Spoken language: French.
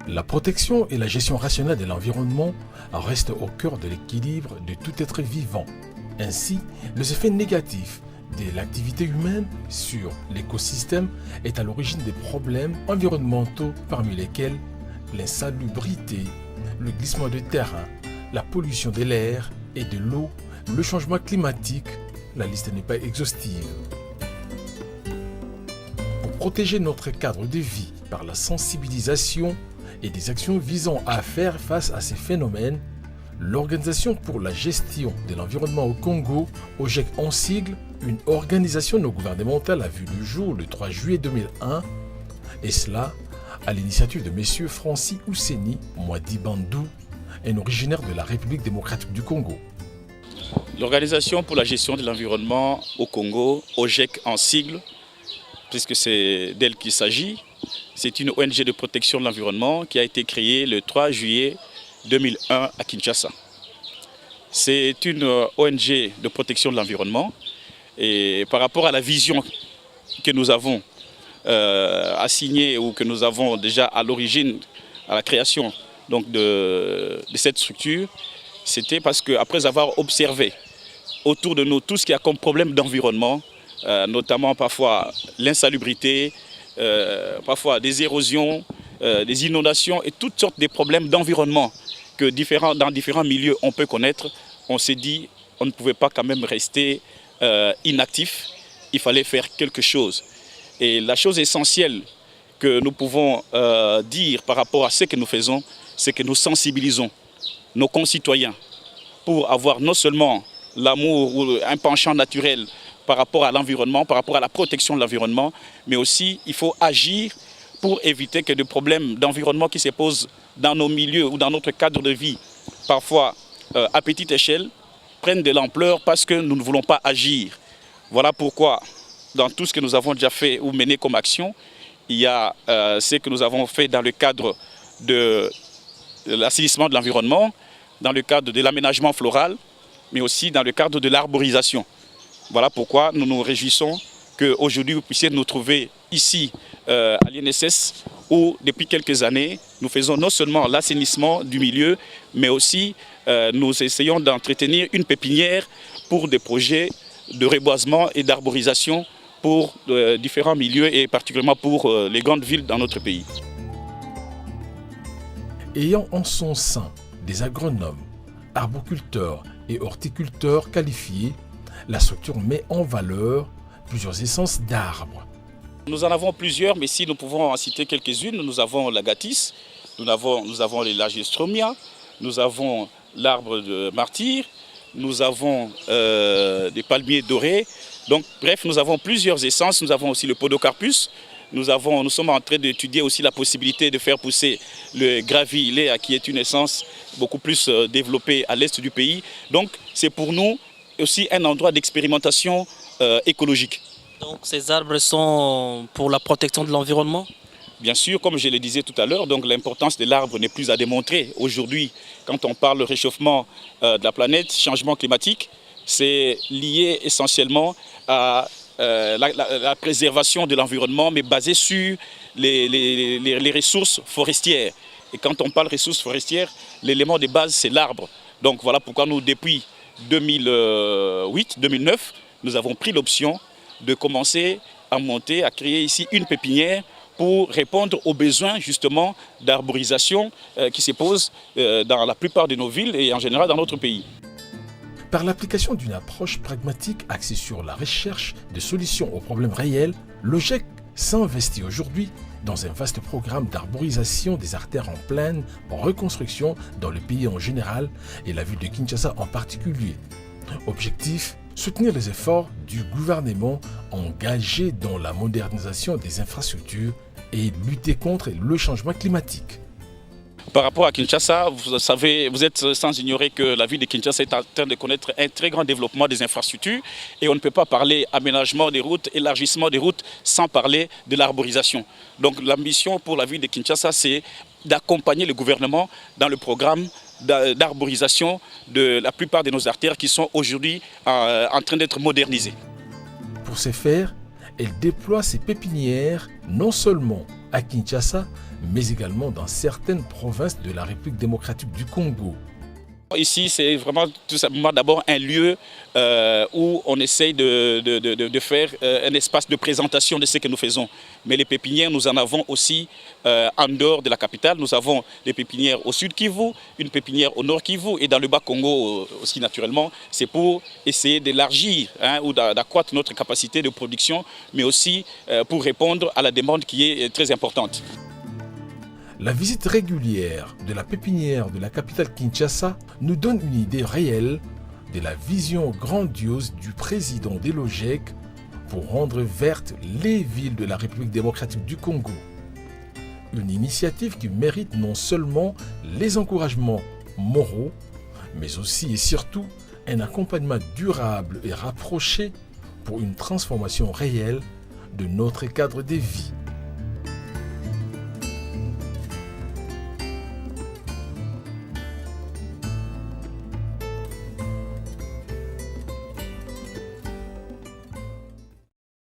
La protection et la gestion rationnelle de l'environnement restent au cœur de l'équilibre de tout être vivant. Ainsi, les effets négatifs de l'activité humaine sur l'écosystème est à l'origine des problèmes environnementaux parmi lesquels l'insalubrité, le glissement de terrain, la pollution de l'air et de l'eau, le changement climatique, la liste n'est pas exhaustive. Pour protéger notre cadre de vie par la sensibilisation et des actions visant à faire face à ces phénomènes, l'Organisation pour la gestion de l'environnement au Congo, OGEC en sigle, une organisation non gouvernementale a vu le jour le 3 juillet 2001, et cela à l'initiative de M. Francis Ousseni Mwadi Bandou, un originaire de la République démocratique du Congo. L'Organisation pour la gestion de l'environnement au Congo, OGEC en sigle, puisque c'est d'elle qu'il s'agit, c'est une ONG de protection de l'environnement qui a été créée le 3 juillet 2001 à Kinshasa. C'est une ONG de protection de l'environnement et par rapport à la vision que nous avons assignée ou que nous avons déjà à l'origine, à la création donc de cette structure, c'était parce qu'après avoir observé autour de nous tout ce qu'il y a comme problème d'environnement, notamment parfois l'insalubrité, parfois des érosions, des inondations et toutes sortes de problèmes d'environnement que dans différents milieux on peut connaître, on s'est dit on ne pouvait pas quand même rester inactif, il fallait faire quelque chose. Et la chose essentielle que nous pouvons dire par rapport à ce que nous faisons, c'est que nous sensibilisons nos concitoyens pour avoir non seulement l'amour ou un penchant naturel par rapport à l'environnement, par rapport à la protection de l'environnement, mais aussi il faut agir pour éviter que des problèmes d'environnement qui se posent dans nos milieux ou dans notre cadre de vie, parfois à petite échelle, prennent de l'ampleur parce que nous ne voulons pas agir. Voilà pourquoi, dans tout ce que nous avons déjà fait ou mené comme action, il y a ce que nous avons fait dans le cadre de l'assainissement de l'environnement, dans le cadre de l'aménagement floral, mais aussi dans le cadre de l'arborisation. Voilà pourquoi nous nous réjouissons qu'aujourd'hui vous puissiez nous trouver ici à l'INSS où depuis quelques années nous faisons non seulement l'assainissement du milieu mais aussi nous essayons d'entretenir une pépinière pour des projets de reboisement et d'arborisation pour différents milieux et particulièrement pour les grandes villes dans notre pays. Ayant en son sein des agronomes, arboriculteurs et horticulteurs qualifiés, la structure met en valeur plusieurs essences d'arbres. Nous en avons plusieurs, mais si nous pouvons en citer quelques-unes, nous avons l'agatis, nous avons les lagestromia, nous avons l'arbre de martyr, nous avons des palmiers dorés. Donc, bref, nous avons plusieurs essences. Nous avons aussi le podocarpus. Nous sommes en train d'étudier aussi la possibilité de faire pousser le gravilea, qui est une essence beaucoup plus développée à l'est du pays. Donc, c'est pour nous aussi un endroit d'expérimentation écologique. Donc ces arbres sont pour la protection de l'environnement? Bien sûr, comme je le disais tout à l'heure, donc l'importance de l'arbre n'est plus à démontrer. Aujourd'hui, quand on parle de réchauffement de la planète, changement climatique, c'est lié essentiellement à la préservation de l'environnement, mais basée sur les ressources forestières. Et quand on parle ressources forestières, l'élément de base, c'est l'arbre. Donc voilà pourquoi nous, depuis 2008-2009, nous avons pris l'option de commencer à monter, à créer ici une pépinière pour répondre aux besoins justement d'arborisation qui se posent dans la plupart de nos villes et en général dans notre pays. Par l'application d'une approche pragmatique axée sur la recherche de solutions aux problèmes réels, l'OGEC s'investit aujourd'hui dans un vaste programme d'arborisation des artères en pleine reconstruction dans le pays en général et la ville de Kinshasa en particulier. Objectif: soutenir les efforts du gouvernement engagé dans la modernisation des infrastructures et lutter contre le changement climatique. Par rapport à Kinshasa, vous êtes sans ignorer que la ville de Kinshasa est en train de connaître un très grand développement des infrastructures et on ne peut pas parler aménagement des routes, élargissement des routes sans parler de l'arborisation. Donc l'ambition pour la ville de Kinshasa, c'est d'accompagner le gouvernement dans le programme d'arborisation de la plupart de nos artères qui sont aujourd'hui en train d'être modernisées. Pour ce faire, elle déploie ses pépinières non seulement à Kinshasa, mais également dans certaines provinces de la République démocratique du Congo. Ici, c'est vraiment tout simplement d'abord un lieu où on essaye de faire un espace de présentation de ce que nous faisons. Mais les pépinières, nous en avons aussi en dehors de la capitale. Nous avons des pépinières au sud Kivu, une pépinière au nord Kivu et dans le bas Congo aussi naturellement. C'est pour essayer d'élargir ou d'accroître notre capacité de production, mais aussi pour répondre à la demande qui est très importante. La visite régulière de la pépinière de la capitale Kinshasa nous donne une idée réelle de la vision grandiose du président des LOGEC pour rendre vertes les villes de la République démocratique du Congo. Une initiative qui mérite non seulement les encouragements moraux, mais aussi et surtout un accompagnement durable et rapproché pour une transformation réelle de notre cadre de vie.